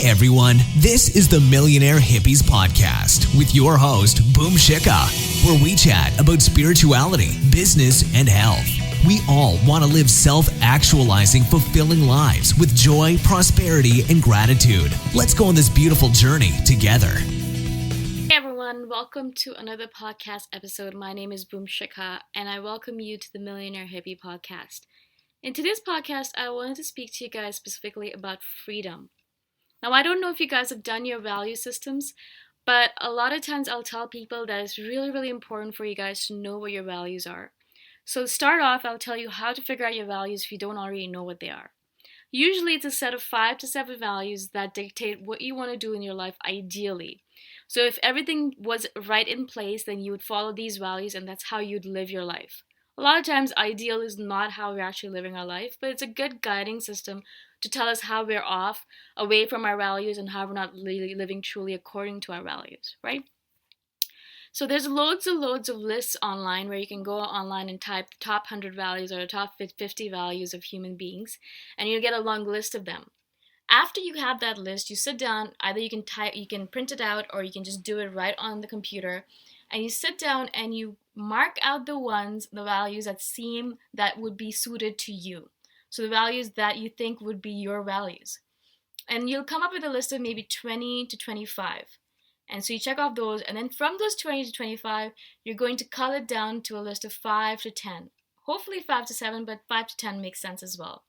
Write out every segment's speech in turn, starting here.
Hey everyone, this is the Millionaire Hippies podcast with your host, Shikha, where we chat about spirituality, business, and health. We all want to live self-actualizing, fulfilling lives with joy, prosperity, and gratitude. Let's go on this beautiful journey together. Hey everyone, welcome to another podcast episode. My name is Shikha, and I welcome you to the Millionaire Hippie podcast. In today's podcast, I wanted to speak to you guys specifically about freedom. Now, I don't know if you guys have done your value systems, but a lot of times I'll tell people that it's really, really important for you guys to know what your values are. So to start off, I'll tell you how to figure out your values if you don't already know what they are. Usually it's a set of 5 to 7 values that dictate what you want to do in your life ideally. So if everything was right in place, then you would follow these values and that's how you'd live your life. A lot of times ideal is not how we're actually living our life, but it's a good guiding system to tell us how we're off, away from our values, and how we're not really living truly according to our values, right? So there's loads and loads of lists online where you can go online and type the top 100 values or the top 50 values of human beings, and you'll get a long list of them. After you have that list, you sit down, either you can print it out or you can just do it right on the computer, and you sit down and you mark out the values that would be suited to you. So the values that you think would be your values. And you'll come up with a list of maybe 20 to 25. And so you check off those, and then from those 20 to 25, you're going to cull it down to a list of 5 to 10. Hopefully 5 to 7, but 5 to 10 makes sense as well.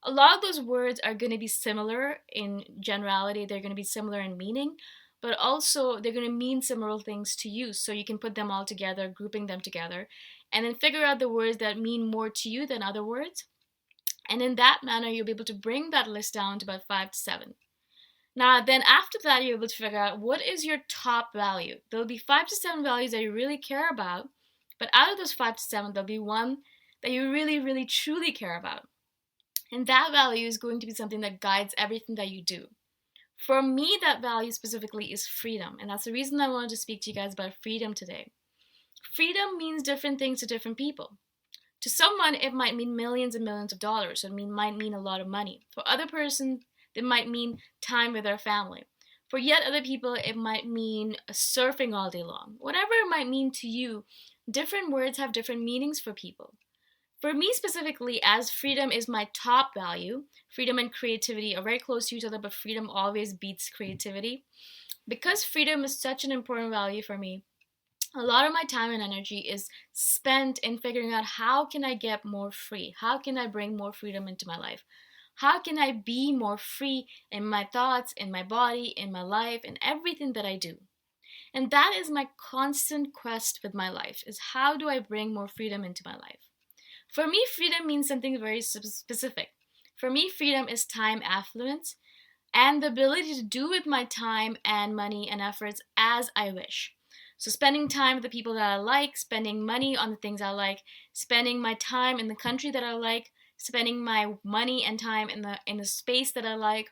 A lot of those words are going to be similar in generality. They're going to be similar in meaning, but also they're going to mean similar things to you. So you can put them all together, grouping them together, and then figure out the words that mean more to you than other words. And in that manner, you'll be able to bring that list down to about 5 to 7. Now, then after that, you're able to figure out what is your top value. There'll be 5 to 7 values that you really care about, but out of those 5 to 7, there'll be one that you really, really, truly care about. And that value is going to be something that guides everything that you do. For me, that value specifically is freedom. And that's the reason I wanted to speak to you guys about freedom today. Freedom means different things to different people. To someone, it might mean millions and millions of dollars. So it might mean a lot of money. For other person, it might mean time with their family. For yet other people, it might mean surfing all day long. Whatever it might mean to you, different words have different meanings for people. For me specifically, as freedom is my top value, freedom and creativity are very close to each other, but freedom always beats creativity. Because freedom is such an important value for me, a lot of my time and energy is spent in figuring out how can I get more free? How can I bring more freedom into my life? How can I be more free in my thoughts, in my body, in my life, in everything that I do? And that is my constant quest with my life, is how do I bring more freedom into my life? For me, freedom means something very specific. For me, freedom is time affluence and the ability to do with my time and money and efforts as I wish. So spending time with the people that I like, spending money on the things I like, spending my time in the country that I like, spending my money and time in the space that I like,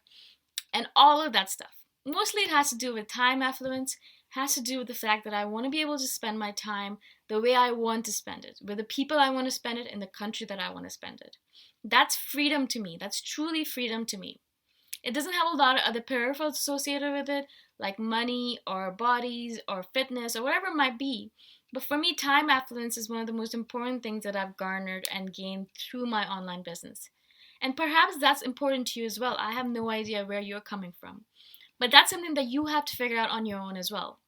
and all of that stuff. Mostly it has to do with time affluence, has to do with the fact that I want to be able to spend my time the way I want to spend it, with the people I want to spend it, in the country that I want to spend it. That's freedom to me. That's truly freedom to me. It doesn't have a lot of other peripherals associated with it, like money or bodies or fitness or whatever it might be. But for me, time affluence is one of the most important things that I've garnered and gained through my online business. And perhaps that's important to you as well. I have no idea where you're coming from. But that's something that you have to figure out on your own as well.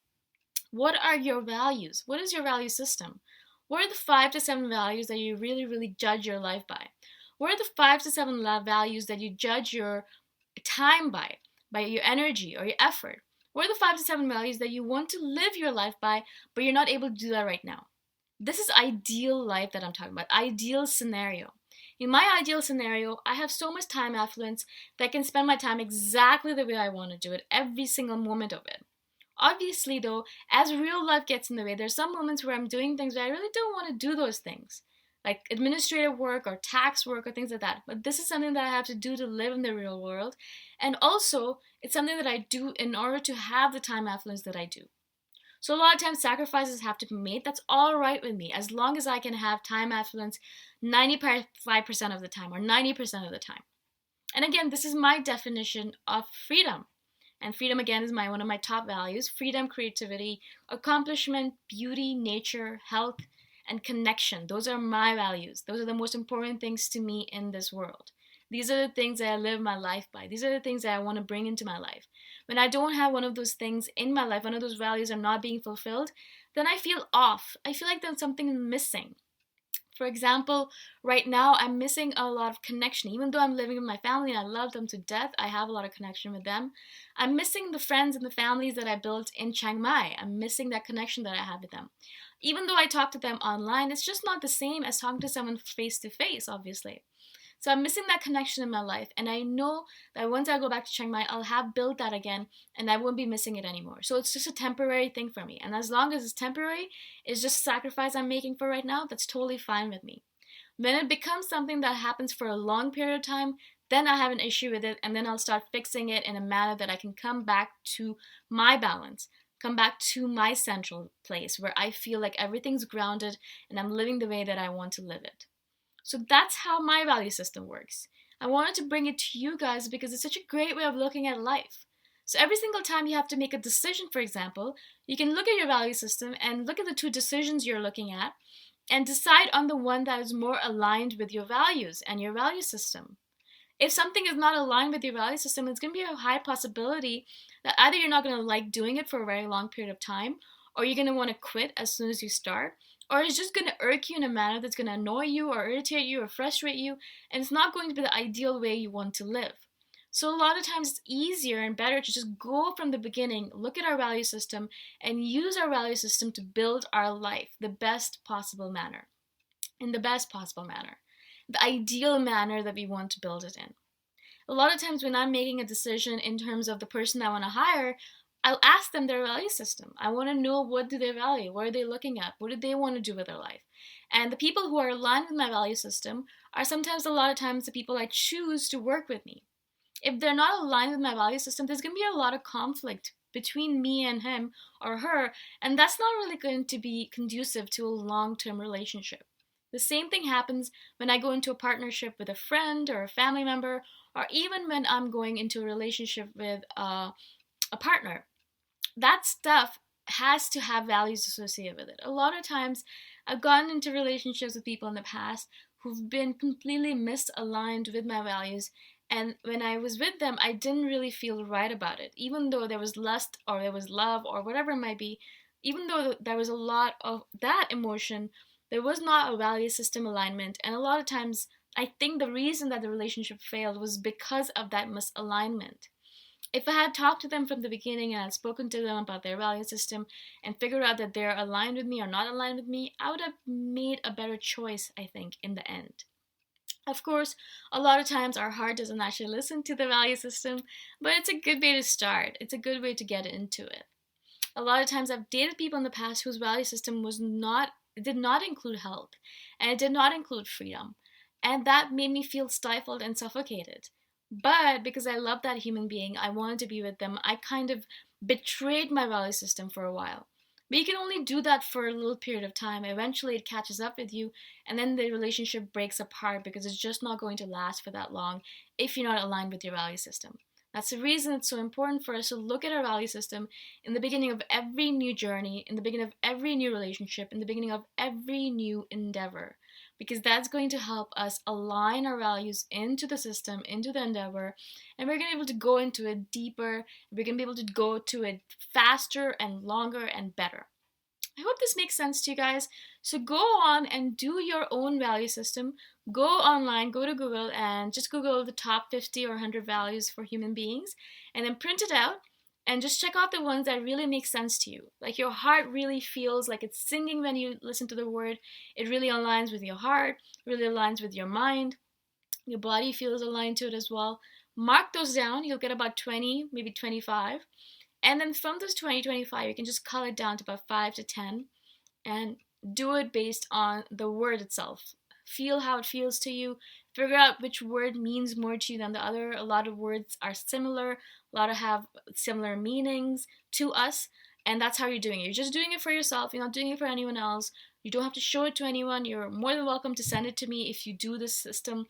What are your values? What is your value system? What are the 5 to 7 values that you really, really judge your life by? What are the 5 to 7 values that you judge your time by your energy or your effort? What are the 5 to 7 values that you want to live your life by, but you're not able to do that right now? This is ideal life that I'm talking about, ideal scenario. In my ideal scenario, I have so much time affluence that I can spend my time exactly the way I want to do it, every single moment of it. Obviously, though, as real life gets in the way, there's some moments where I'm doing things where I really don't want to do those things, like administrative work or tax work or things like that. But this is something that I have to do to live in the real world. And also, it's something that I do in order to have the time affluence that I do. So a lot of times sacrifices have to be made. That's all right with me, as long as I can have time affluence 95% of the time or 90% of the time. And again, this is my definition of freedom. And freedom, again, is one of my top values. Freedom, creativity, accomplishment, beauty, nature, health, and connection. Those are my values. Those are the most important things to me in this world. These are the things that I live my life by. These are the things that I want to bring into my life. When I don't have one of those things in my life, one of those values are not being fulfilled, then I feel off. I feel like there's something missing. For example, right now I'm missing a lot of connection. Even though I'm living with my family and I love them to death, I have a lot of connection with them. I'm missing the friends and the families that I built in Chiang Mai. I'm missing that connection that I have with them. Even though I talk to them online, it's just not the same as talking to someone face to face, obviously. So I'm missing that connection in my life, and I know that once I go back to Chiang Mai, I'll have built that again, and I won't be missing it anymore. So it's just a temporary thing for me, and as long as it's temporary, it's just a sacrifice I'm making for right now, that's totally fine with me. When it becomes something that happens for a long period of time, then I have an issue with it, and then I'll start fixing it in a manner that I can come back to my balance, come back to my central place where I feel like everything's grounded and I'm living the way that I want to live it. So that's how my value system works. I wanted to bring it to you guys because it's such a great way of looking at life. So every single time you have to make a decision, for example, you can look at your value system and look at the two decisions you're looking at and decide on the one that is more aligned with your values and your value system. If something is not aligned with your value system, it's going to be a high possibility that either you're not going to like doing it for a very long period of time, or you're going to want to quit as soon as you start, or it's just going to irk you in a manner that's going to annoy you or irritate you or frustrate you, and it's not going to be the ideal way you want to live. So a lot of times it's easier and better to just go from the beginning, look at our value system, and use our value system to build our life in the best possible manner, the ideal manner that we want to build it in. A lot of times when I'm making a decision in terms of the person I want to hire, I'll ask them their value system. I want to know, what do they value? What are they looking at? What do they want to do with their life? And the people who are aligned with my value system are sometimes, a lot of times, the people I choose to work with me. If they're not aligned with my value system, there's going to be a lot of conflict between me and him or her, and that's not really going to be conducive to a long-term relationship. The same thing happens when I go into a partnership with a friend or a family member, or even when I'm going into a relationship with a partner. That stuff has to have values associated with it. A lot of times I've gotten into relationships with people in the past who've been completely misaligned with my values, and when I was with them, I didn't really feel right about it. Even though there was lust or there was love or whatever it might be, even though there was a lot of that emotion, there was not a value system alignment. And a lot of times I think the reason that the relationship failed was because of that misalignment. If I had talked to them from the beginning and had spoken to them about their value system and figured out that they're aligned with me or not aligned with me, I would have made a better choice, I think, in the end. Of course, a lot of times our heart doesn't actually listen to the value system, but it's a good way to start. It's a good way to get into it. A lot of times I've dated people in the past whose value system did not include health, and it did not include freedom. And that made me feel stifled and suffocated. But because I love that human being, I wanted to be with them, I kind of betrayed my value system for a while. But you can only do that for a little period of time. Eventually it catches up with you, and then the relationship breaks apart because it's just not going to last for that long if you're not aligned with your value system. That's the reason it's so important for us to look at our value system in the beginning of every new journey, in the beginning of every new relationship, in the beginning of every new endeavor. Because that's going to help us align our values into the system, into the endeavor, and we're going to be able to go into it deeper, we're going to be able to go to it faster and longer and better. I hope this makes sense to you guys. So go on and do your own value system. Go online, go to Google, and just Google the top 50 or 100 values for human beings, and then print it out and just check out the ones that really make sense to you. Like your heart really feels like it's singing when you listen to the word. It really aligns with your heart, really aligns with your mind. Your body feels aligned to it as well. Mark those down. You'll get about 20, maybe 25. And then from those 20, 25, you can just cull it down to about 5 to 10 and do it based on the word itself. Feel how it feels to you. Figure out which word means more to you than the other. A lot of words are similar. A lot have similar meanings to us. And that's how you're doing it. You're just doing it for yourself. You're not doing it for anyone else. You don't have to show it to anyone. You're more than welcome to send it to me if you do this system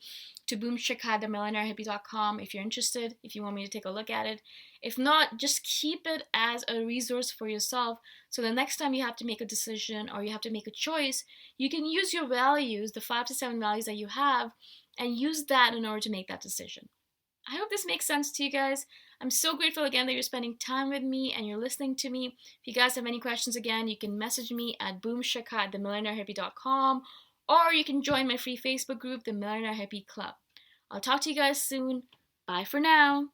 to boomshikha@themillionairehippie.com if you're interested, if you want me to take a look at it. If not, just keep it as a resource for yourself, so the next time you have to make a decision or you have to make a choice, you can use your values, the 5 to 7 values that you have, and use that in order to make that decision. I hope this makes sense to you guys. I'm so grateful again that you're spending time with me and you're listening to me. If you guys have any questions again, you can message me at boomshikha@themillionairehippie.com, or you can join my free Facebook group, the Millionaire Hippie Club. I'll talk to you guys soon. Bye for now.